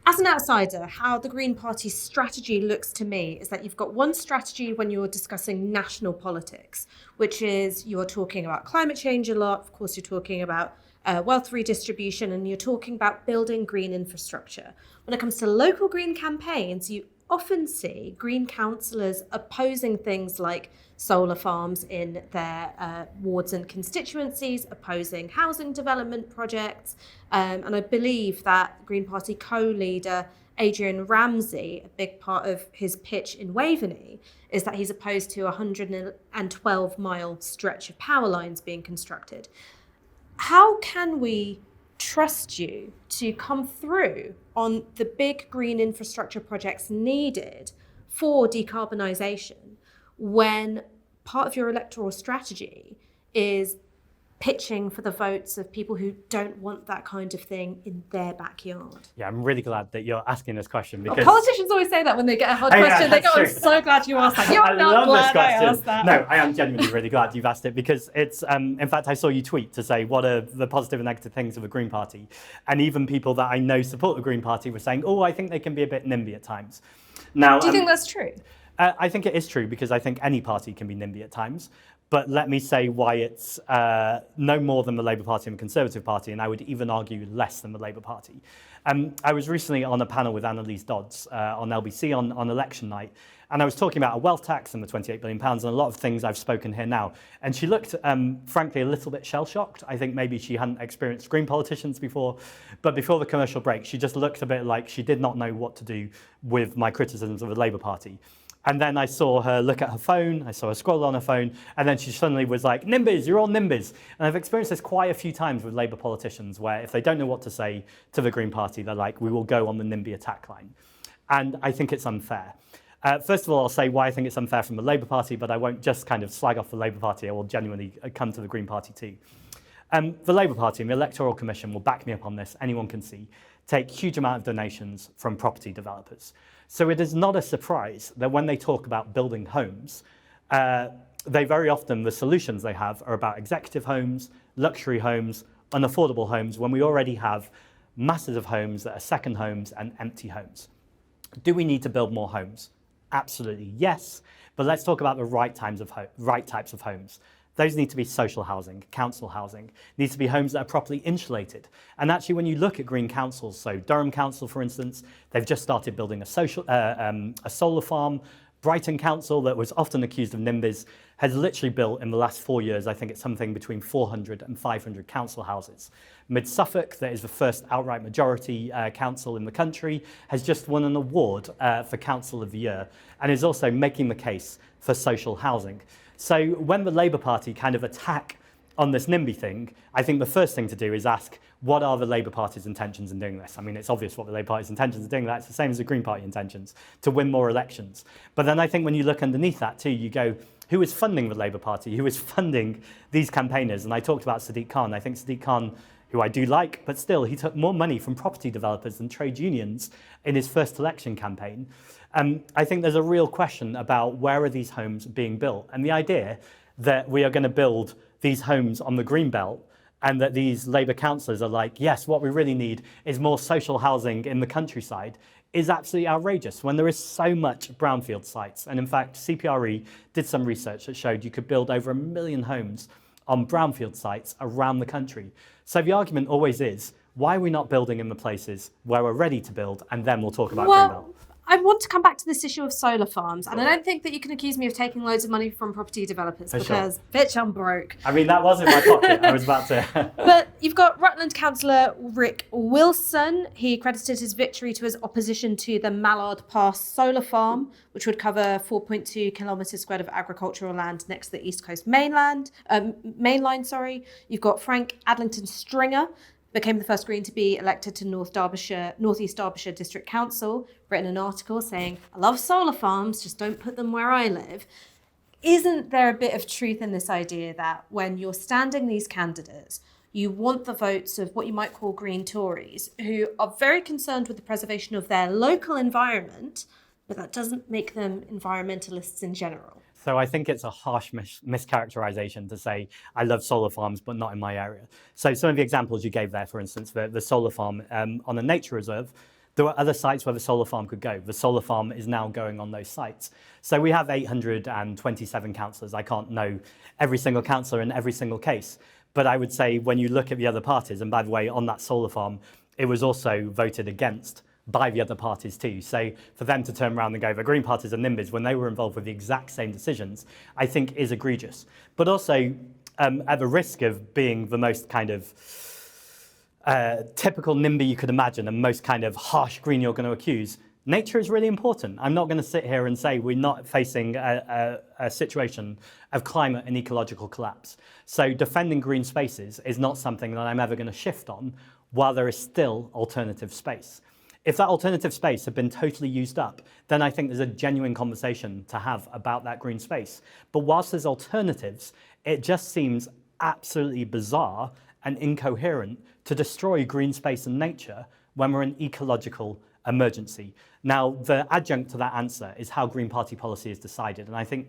as an outsider, how the Green Party's strategy looks to me is that you've got one strategy when you're discussing national politics, which is you're talking about climate change a lot. Of course, you're talking about wealth redistribution, and you're talking about building green infrastructure. When it comes to local green campaigns, you often see Green councillors opposing things like solar farms in their wards and constituencies, opposing housing development projects. And I believe that Green Party co-leader Adrian Ramsey, a big part of his pitch in Waveney is that he's opposed to a 112-mile stretch of power lines being constructed. How can we trust you to come through on the big green infrastructure projects needed for decarbonisation when part of your electoral strategy is pitching for the votes of people who don't want that kind of thing in their backyard? Yeah, I'm really glad that you're asking this question because politicians always say that when they get a hard question. They go, I'm so glad you asked that. You're I not love glad this question. I asked that. No, I am genuinely really glad you've asked it because it's, in fact, I saw you tweet to say what are the positive and negative things of a Green Party. And even people that I know support the Green Party were saying, oh, I think they can be a bit NIMBY at times. Now, do you think that's true? I think it is true because I think any party can be NIMBY at times. But let me say why it's no more than the Labour Party and the Conservative Party, and I would even argue less than the Labour Party. I was recently on a panel with Annalise Dodds on LBC on election night, and I was talking about a wealth tax and the £28 billion and a lot of things I've spoken here now. And she looked, frankly, a little bit shell-shocked. I think maybe she hadn't experienced Green politicians before, but before the commercial break, she just looked a bit like she did not know what to do with my criticisms of the Labour Party. And then I saw her look at her phone, I saw her scroll on her phone, and then she suddenly was like, NIMBYs, you're all NIMBYs. And I've experienced this quite a few times with Labour politicians where if they don't know what to say to the Green Party, they're like, we will go on the NIMBY attack line. And I think it's unfair. First of all, I'll say why I think it's unfair from the Labour Party, but I won't just kind of slag off the Labour Party, I will genuinely come to the Green Party too. The Labour Party and the Electoral Commission will back me up on this, anyone can see, take huge amount of donations from property developers. So it is not a surprise that when they talk about building homes, they very often, the solutions they have are about executive homes, luxury homes, unaffordable homes, when we already have masses of homes that are second homes and empty homes. Do we need to build more homes? Absolutely, yes. But let's talk about the right types of homes. Those need to be social housing, council housing, needs to be homes that are properly insulated. And actually, when you look at green councils, so Durham Council, for instance, they've just started building a solar farm. Brighton Council, that was often accused of NIMBYs, has literally built in the last 4 years, I think it's something between 400 and 500 council houses. Mid Suffolk, that is the first outright majority council in the country, has just won an award for Council of the Year and is also making the case for social housing. So when the Labour Party kind of attack on this NIMBY thing, I think the first thing to do is ask, what are the Labour Party's intentions in doing this? I mean, it's obvious what the Labour Party's intentions are doing that. It's the same as the Green Party intentions, to win more elections. But then I think when you look underneath that too, you go, who is funding the Labour Party? Who is funding these campaigners? And I talked about Sadiq Khan. I think Sadiq Khan, who I do like, but still, he took more money from property developers than trade unions in his first election campaign. I think there's a real question about where are these homes being built? And the idea that we are going to build these homes on the Greenbelt and that these Labour councillors are like, yes, what we really need is more social housing in the countryside is absolutely outrageous when there is so much brownfield sites. And in fact, CPRE did some research that showed you could build over 1 million homes on brownfield sites around the country. So the argument always is, why are we not building in the places where we're ready to build, and then we'll talk about Greenbelt? I want to come back to this issue of solar farms, and I don't think that you can accuse me of taking loads of money from property developers because, bitch, I'm broke. I mean, that was in my pocket. I was about to... But you've got Rutland councillor Rick Wilson. He credited his victory to his opposition to the Mallard Pass solar farm, which would cover 4.2 kilometres squared of agricultural land next to the East Coast mainline. You've got Frank Adlington Stringer, became the first Green to be elected to North East Derbyshire District Council, written an article saying, I love solar farms, just don't put them where I live. Isn't there a bit of truth in this idea that when you're standing these candidates, you want the votes of what you might call Green Tories, who are very concerned with the preservation of their local environment, but that doesn't make them environmentalists in general? So I think it's a harsh mischaracterization to say, I love solar farms, but not in my area. So some of the examples you gave there, for instance, the solar farm on a nature reserve, there were other sites where the solar farm could go. The solar farm is now going on those sites. So we have 827 councillors. I can't know every single councillor in every single case. But I would say when you look at the other parties, and by the way, on that solar farm, it was also voted against by the other parties too. So for them to turn around and go, the Green parties are NIMBYs when they were involved with the exact same decisions, I think is egregious. But also at the risk of being the most kind of typical NIMBY you could imagine and most kind of harsh Green you're going to accuse, nature is really important. I'm not going to sit here and say we're not facing a situation of climate and ecological collapse. So defending green spaces is not something that I'm ever going to shift on while there is still alternative space. If that alternative space had been totally used up, then I think there's a genuine conversation to have about that green space. But whilst there's alternatives, it just seems absolutely bizarre and incoherent to destroy green space and nature when we're in ecological emergency. Now, the adjunct to that answer is how Green Party policy is decided, and I think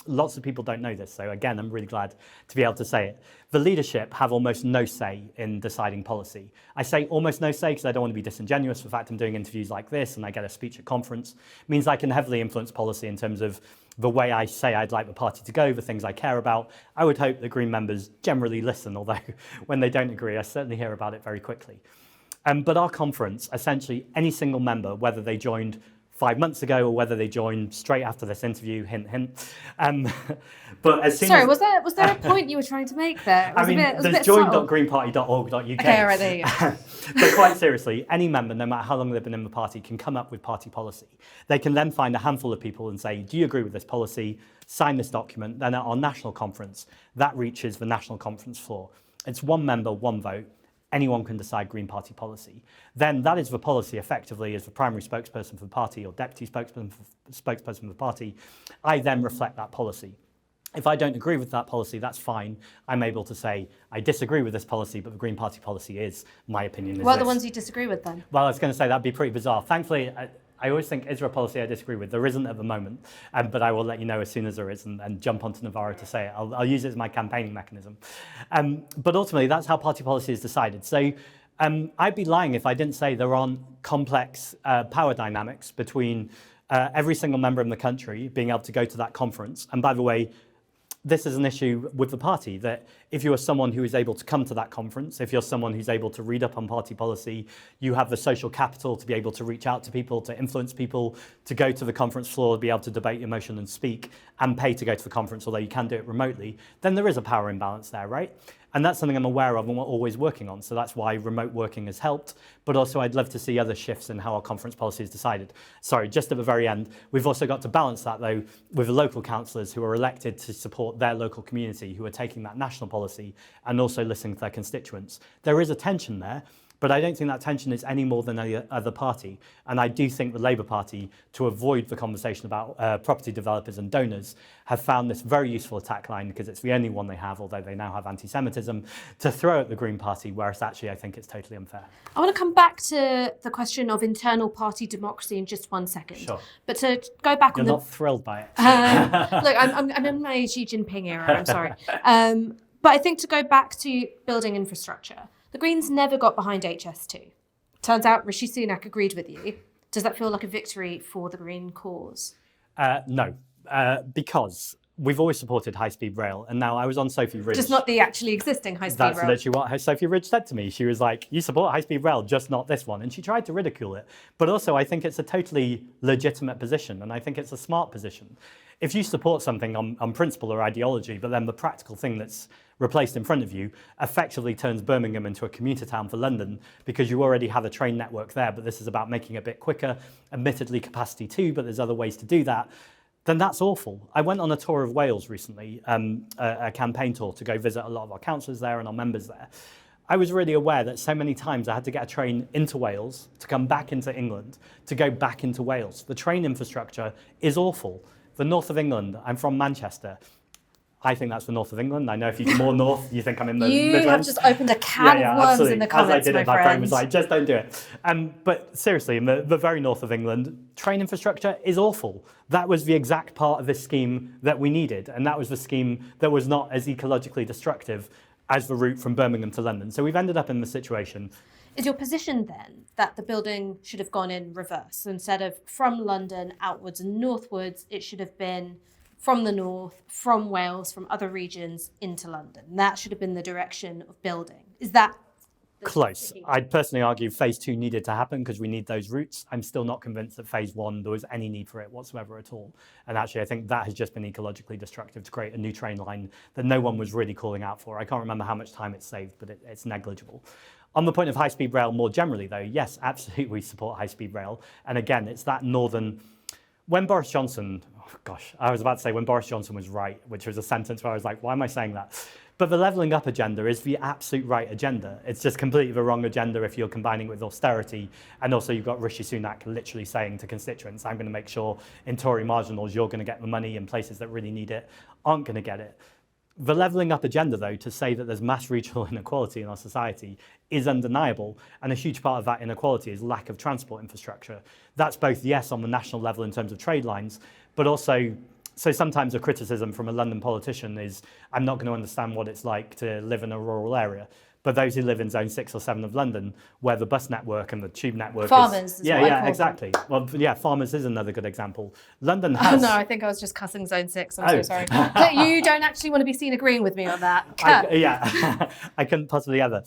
lots of people don't know this, so again, I'm really glad to be able to say it. The leadership have almost no say in deciding policy. I say almost no say because I don't want to be disingenuous. The fact I'm doing interviews like this and I get a speech at conference means I can heavily influence policy in terms of the way I say I'd like the party to go, the things I care about. I would hope the Green members generally listen, although when they don't agree, I certainly hear about it very quickly. But our conference, essentially any single member, whether they joined 5 months ago or whether they joined straight after this interview, hint, hint. But as soon Sorry, as, was there a point you were trying to make there? I mean, there's join.greenparty.org.uk. Okay, all right, there you go. But quite seriously, any member, no matter how long they've been in the party, can come up with party policy. They can then find a handful of people and say, do you agree with this policy? Sign this document. Then at our national conference, that reaches the national conference floor. It's one member, one vote. Anyone can decide Green Party policy. Then that is the policy effectively as the primary spokesperson for the party or deputy spokesperson for the party. I then reflect that policy. If I don't agree with that policy, that's fine. I'm able to say, I disagree with this policy, but the Green Party policy is, my opinion is What are the this. ones you disagree with then? Well, I was going to say that'd be pretty bizarre. Thankfully, I always think, is there a policy I disagree with? There isn't at the moment, but I will let you know as soon as there is and jump onto Novara to say it. I'll use it as my campaigning mechanism. But ultimately, that's how party policy is decided. So I'd be lying if I didn't say there aren't complex power dynamics between every single member in the country being able to go to that conference. And by the way, this is an issue with the party, that if you are someone who is able to come to that conference, if you're someone who's able to read up on party policy, you have the social capital to be able to reach out to people, to influence people, to go to the conference floor, be able to debate your motion and speak, and pay to go to the conference, although you can do it remotely, then there is a power imbalance there, right? And that's something I'm aware of and we're always working on. So that's why remote working has helped. But also I'd love to see other shifts in how our conference policy is decided. Sorry, just at the very end, we've also got to balance that though with the local councillors who are elected to support their local community, who are taking that national policy and also listening to their constituents. There is a tension there, but I don't think that tension is any more than any other party. And I do think the Labour Party, to avoid the conversation about property developers and donors, have found this very useful attack line because it's the only one they have, although they now have anti-Semitism, to throw at the Green Party, whereas actually I think it's totally unfair. I want to come back to the question of internal party democracy in just 1 second. Sure. But to go back You're on not thrilled by it. Look, I'm in my Xi Jinping era, I'm sorry. But I think to go back to building infrastructure, the Greens never got behind HS2. Turns out Rishi Sunak agreed with you. Does that feel like a victory for the Green cause? No, because we've always supported high-speed rail. And now I was on Sophie Ridge. Just not the actually existing high-speed rail. That's literally what Sophie Ridge said to me. She was like, you support high-speed rail, just not this one. And she tried to ridicule it. But also, I think it's a totally legitimate position. And I think it's a smart position. If you support something on principle or ideology, but then the practical thing that's replaced in front of you effectively turns Birmingham into a commuter town for London because you already have a train network there, but this is about making it a bit quicker, admittedly capacity too, but there's other ways to do that, then that's awful. I went on a tour of Wales recently, a campaign tour to go visit a lot of our councillors there and our members there. I was really aware that so many times I had to get a train into Wales, to come back into England, to go back into Wales. The train infrastructure is awful. The north of England, I'm from Manchester. I think that's the north of England. I know if you go more north, you think I'm in the Midlands. You have just opened a can of worms absolutely. in the comments, As I did my it, my brain was friend. like, just don't do it. But seriously, in the very north of England, train infrastructure is awful. That was the exact part of this scheme that we needed. And that was the scheme that was not as ecologically destructive as the route from Birmingham to London. So we've ended up in the situation. Is your position then that the building should have gone in reverse? So instead of from London outwards and northwards, it should have been from the north, from Wales, from other regions into London? That should have been the direction of building. Is that close? I'd personally argue phase 2 needed to happen because we need those routes. I'm still not convinced that phase 1 there was any need for it whatsoever at all. And actually, I think that has just been ecologically destructive to create a new train line that no one was really calling out for. I can't remember how much time it saved, but it's negligible. On the point of high-speed rail more generally, though, yes, absolutely we support high-speed rail. And again, it's that northern... When Boris Johnson... Oh, gosh, I was about to say when Boris Johnson was right, which was a sentence where I was like, why am I saying that? But the levelling up agenda is the absolute right agenda. It's just completely the wrong agenda if you're combining it with austerity. And also you've got Rishi Sunak literally saying to constituents, I'm going to make sure in Tory marginals you're going to get the money and places that really need it aren't going to get it. The levelling up agenda, though, to say that there's mass regional inequality in our society is undeniable. And a huge part of that inequality is lack of transport infrastructure. That's both, yes, on the national level in terms of trade lines, but also, so sometimes a criticism from a London politician is, I'm not going to understand what it's like to live in a rural area. But those who live in zone 6 or 7 of London, where the bus network and the tube network farmers is... Yeah, exactly. Well, yeah, farmers is another good example. London has... Oh, no, I think I was just cussing zone 6. I'm so sorry. You don't actually want to be seen agreeing with me on that. I couldn't possibly ever.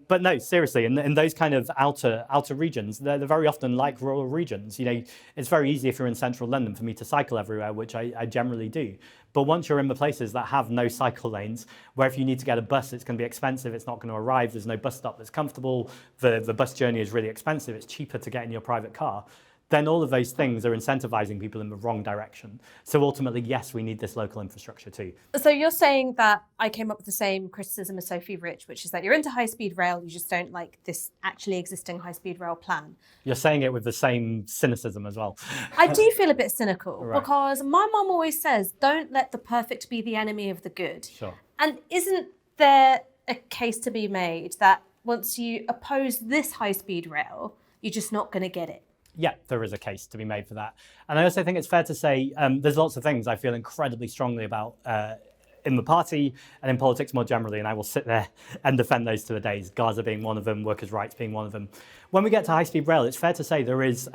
But no, seriously, in those kind of outer regions, they're very often like rural regions. You know, it's very easy if you're in central London for me to cycle everywhere, which I generally do. But once you're in the places that have no cycle lanes, where if you need to get a bus, it's going to be expensive, it's not going to arrive, there's no bus stop that's comfortable, the bus journey is really expensive, it's cheaper to get in your private car, then all of those things are incentivizing people in the wrong direction. So ultimately, yes, we need this local infrastructure too. So you're saying that I came up with the same criticism as Sophie Rich, which is that you're into high-speed rail, you just don't like this actually existing high-speed rail plan. You're saying it with the same cynicism as well. I do feel a bit cynical Right. because my mum always says, don't let the perfect be the enemy of the good. Sure. And isn't there a case to be made that once you oppose this high-speed rail, you're just not going to get it? Yeah, there is a case to be made for that. And I also think it's fair to say there's lots of things I feel incredibly strongly about in the party and in politics more generally, and I will sit there and defend those to the days, Gaza being one of them, workers' rights being one of them. When we get to high-speed rail, it's fair to say there is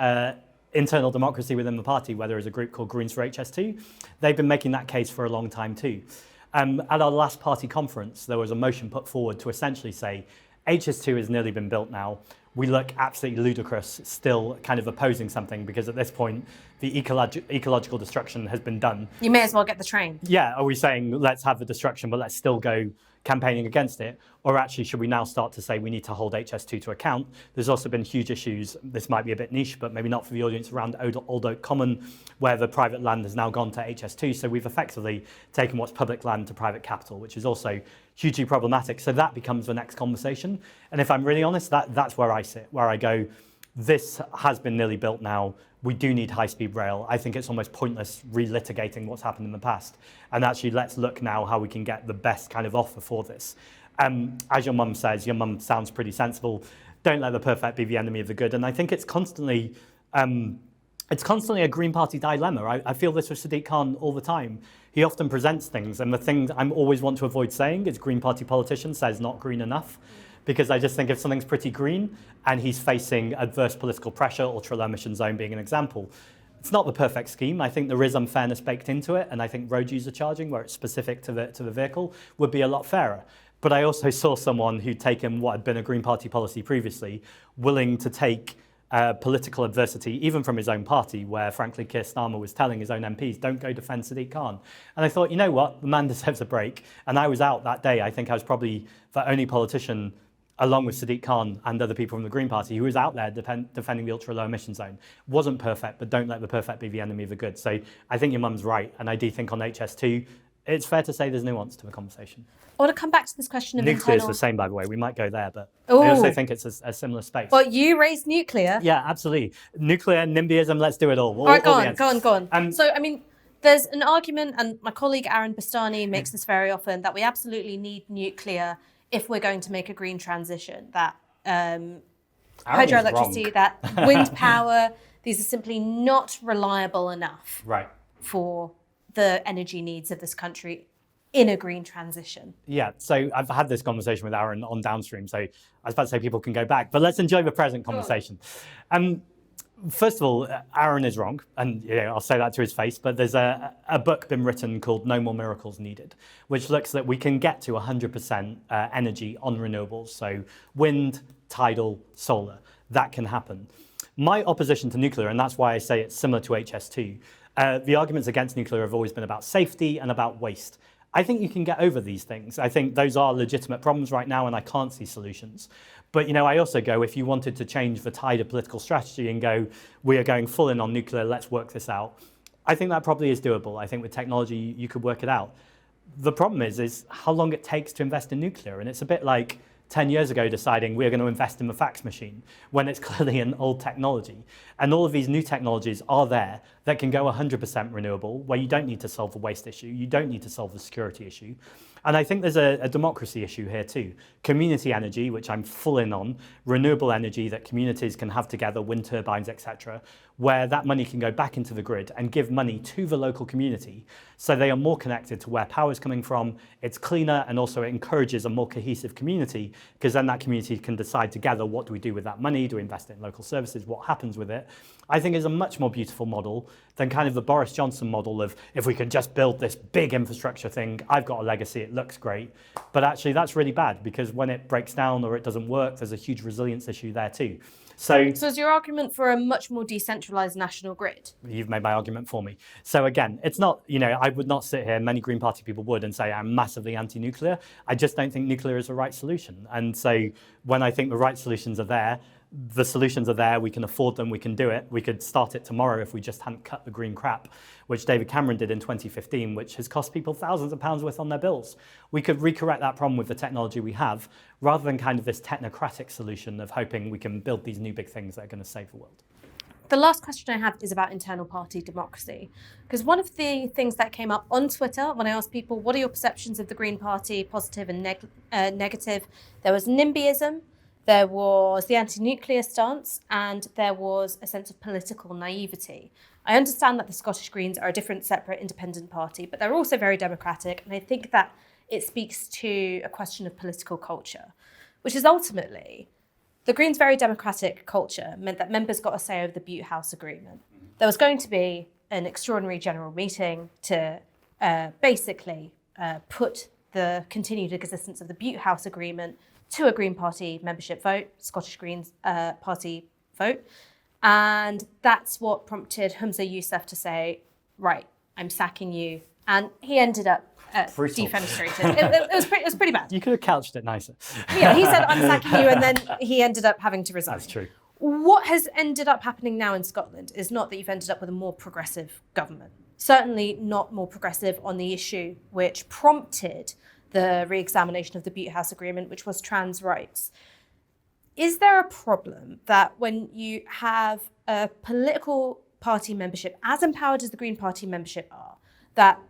internal democracy within the party, where there is a group called Greens for HS2. They've been making that case for a long time too. At our last party conference, there was a motion put forward to essentially say, HS2 has nearly been built now. We look absolutely ludicrous still kind of opposing something because at this point, the ecological destruction has been done. You may as well get the train. Yeah, are we saying let's have the destruction, but let's still go campaigning against it? Or actually, should we now start to say we need to hold HS2 to account? There's also been huge issues, this might be a bit niche, but maybe not for the audience, around Old Oak Common, where the private land has now gone to HS2. So we've effectively taken what's public land to private capital, which is also hugely problematic. So that becomes the next conversation. And if I'm really honest, that's where I sit, where I go, this has been nearly built now. We do need high-speed rail. I think it's almost pointless relitigating what's happened in the past. And actually, let's look now how we can get the best kind of offer for this. As your mum says, your mum sounds pretty sensible. Don't let the perfect be the enemy of the good. And I think it's constantly a Green Party dilemma. I feel this with Sadiq Khan all the time. He often presents things, and the thing I always want to avoid saying is Green Party politician says not green enough. Because I just think if something's pretty green and he's facing adverse political pressure, ultra low emission zone being an example, it's not the perfect scheme. I think there is unfairness baked into it, and I think road user charging, where it's specific to the vehicle, would be a lot fairer. But I also saw someone who'd taken what had been a Green Party policy previously, willing to take political adversity, even from his own party, where frankly Keir Starmer was telling his own MPs, don't go defend Sadiq Khan. And I thought, you know what, the man deserves a break. And I was out that day. I think I was probably the only politician, along with Sadiq Khan and other people from the Green Party, who was out there defending the ultra-low emission zone. Wasn't perfect, but don't let the perfect be the enemy of the good. So I think your mum's right, and I do think on HS2, it's fair to say there's nuance to the conversation. I want to come back to this question of nuclear is the same, by the way. We might go there, but I also think it's a similar space. Well, you raised nuclear. Yeah, absolutely. Nuclear, NIMBY-ism, let's do it all. All right, go on. So, I mean, there's an argument, and my colleague Aaron Bastani makes this very often, that we absolutely need nuclear if we're going to make a green transition, that hydroelectricity, that wind power, these are simply not reliable enough for the energy needs of this country in a green transition. Yeah, so I've had this conversation with Aaron on Downstream, so I was about to say people can go back, but let's enjoy the present conversation. First of all, Aaron is wrong, and I'll say that to his face, but there's a book been written called No More Miracles Needed, which looks that we can get to 100% energy on renewables, so wind, tidal, solar. That can happen. My opposition to nuclear, and that's why I say it's similar to HS2, the arguments against nuclear have always been about safety and about waste. I think you can get over these things. I think those are legitimate problems right now, and I can't see solutions. But I also go, if you wanted to change the tide of political strategy and go, we are going full in on nuclear, let's work this out, I think that probably is doable. I think with technology, you could work it out. The problem is how long it takes to invest in nuclear. And it's a bit like 10 years ago deciding we're going to invest in the fax machine when it's clearly an old technology. And all of these new technologies are there that can go 100% renewable, where you don't need to solve the waste issue, you don't need to solve the security issue. And I think there's a democracy issue here too. Community energy, which I'm full in on, renewable energy that communities can have together, wind turbines, etc., where that money can go back into the grid and give money to the local community so they are more connected to where power is coming from, it's cleaner, and also it encourages a more cohesive community, because then that community can decide together, what do we do with that money? Do we invest it in local services? What happens with it? I think is a much more beautiful model than kind of the Boris Johnson model of, if we could just build this big infrastructure thing, I've got a legacy, it looks great. But actually that's really bad, because when it breaks down or it doesn't work, there's a huge resilience issue there too. So is your argument for a much more decentralised national grid? You've made my argument for me. So again, it's not, I would not sit here, many Green Party people would, and say I'm massively anti-nuclear. I just don't think nuclear is the right solution. And so when I think the right solutions are there, the solutions are there, we can afford them, we can do it. We could start it tomorrow if we just hadn't cut the green crap, which David Cameron did in 2015, which has cost people thousands of pounds worth on their bills. We could recorrect that problem with the technology we have, rather than kind of this technocratic solution of hoping we can build these new big things that are going to save the world. The last question I have is about internal party democracy, because one of the things that came up on Twitter when I asked people, what are your perceptions of the Green Party, positive and negative, there was NIMBY-ism, there was the anti-nuclear stance, and there was a sense of political naivety. I understand that the Scottish Greens are a different, separate, independent party, but they're also very democratic, and I think that it speaks to a question of political culture, which is ultimately, the Greens' very democratic culture meant that members got a say over the Butte House Agreement. There was going to be an extraordinary general meeting to basically put the continued existence of the Butte House Agreement to a Green Party membership vote, Scottish Greens Party vote. And that's what prompted Humza Yousaf to say, right, I'm sacking you. And he ended up defenestrated. It was pretty bad. You could have couched it nicer. Yeah, he said, I'm sacking you, and then he ended up having to resign. That's true. What has ended up happening now in Scotland is not that you've ended up with a more progressive government. Certainly not more progressive on the issue which prompted the re-examination of the Butte House Agreement, which was trans rights. Is there a problem that when you have a political party membership, as empowered as the Green Party membership are, that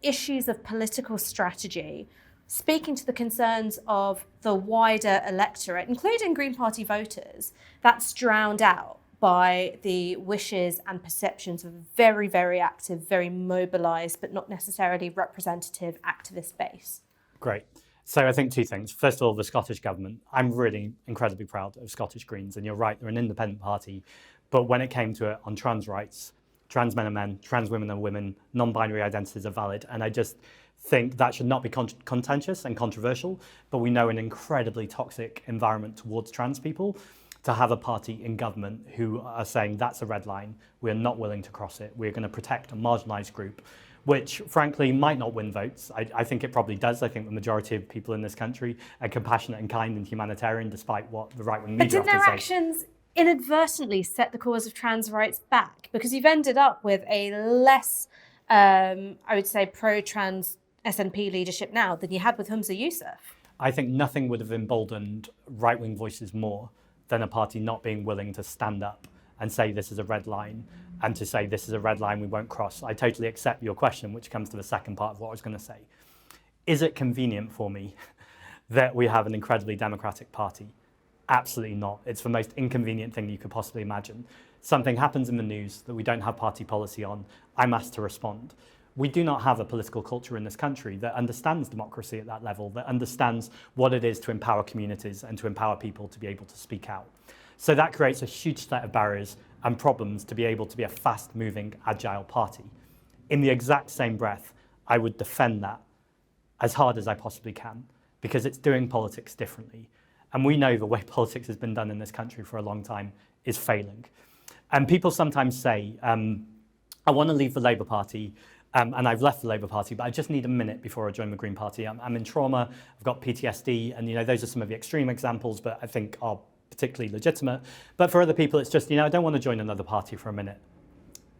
issues of political strategy, speaking to the concerns of the wider electorate, including Green Party voters, that's drowned out by the wishes and perceptions of a very, very active, very mobilised, but not necessarily representative activist base? Great. So I think two things. First of all, the Scottish government. I'm really incredibly proud of Scottish Greens, and you're right, they're an independent party. But when it came to it on trans rights, trans men are men, trans women are women, non-binary identities are valid. And I just think that should not be contentious and controversial, but we know an incredibly toxic environment towards trans people. To have a party in government who are saying that's a red line, we're not willing to cross it, we're going to protect a marginalised group, which frankly might not win votes. I think it probably does. I think the majority of people in this country are compassionate and kind and humanitarian, despite what the right-wing media often say. But didn't their actions inadvertently set the cause of trans rights back? Because you've ended up with a less, I would say, pro-trans SNP leadership now than you had with Humza Yousaf. I think nothing would have emboldened right-wing voices more than a party not being willing to stand up and say this is a red line, and to say this is a red line we won't cross. I totally accept your question, which comes to the second part of what I was going to say. Is it convenient for me that we have an incredibly democratic party? Absolutely not. It's the most inconvenient thing you could possibly imagine. Something happens in the news that we don't have party policy on, I'm asked to respond. We do not have a political culture in this country that understands democracy at that level, that understands what it is to empower communities and to empower people to be able to speak out. So that creates a huge set of barriers and problems to be able to be a fast-moving, agile party. In the exact same breath, I would defend that as hard as I possibly can, because it's doing politics differently. And we know the way politics has been done in this country for a long time is failing. And people sometimes say, I want to leave the Labour Party, and I've left the Labour Party, but I just need a minute before I join the Green Party. I'm in trauma, I've got PTSD, and those are some of the extreme examples, but I think are particularly legitimate. But for other people, it's just, I don't want to join another party for a minute.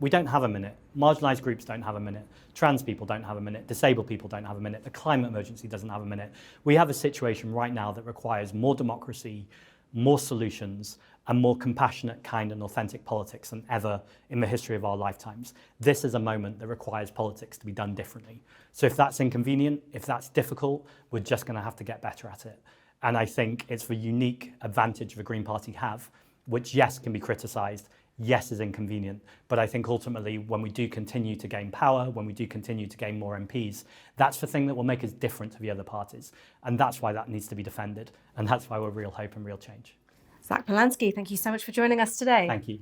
We don't have a minute. Marginalised groups don't have a minute. Trans people don't have a minute. Disabled people don't have a minute. The climate emergency doesn't have a minute. We have a situation right now that requires more democracy, more solutions, and more compassionate, kind, and authentic politics than ever in the history of our lifetimes. This is a moment that requires politics to be done differently. So if that's inconvenient, if that's difficult, we're just going to have to get better at it. And I think it's the unique advantage the Green Party have, which, yes, can be criticised, yes, is inconvenient. But I think ultimately, when we do continue to gain power, when we do continue to gain more MPs, that's the thing that will make us different to the other parties. And that's why that needs to be defended. And that's why we're real hope and real change. Zack Polanski, thank you so much for joining us today. Thank you.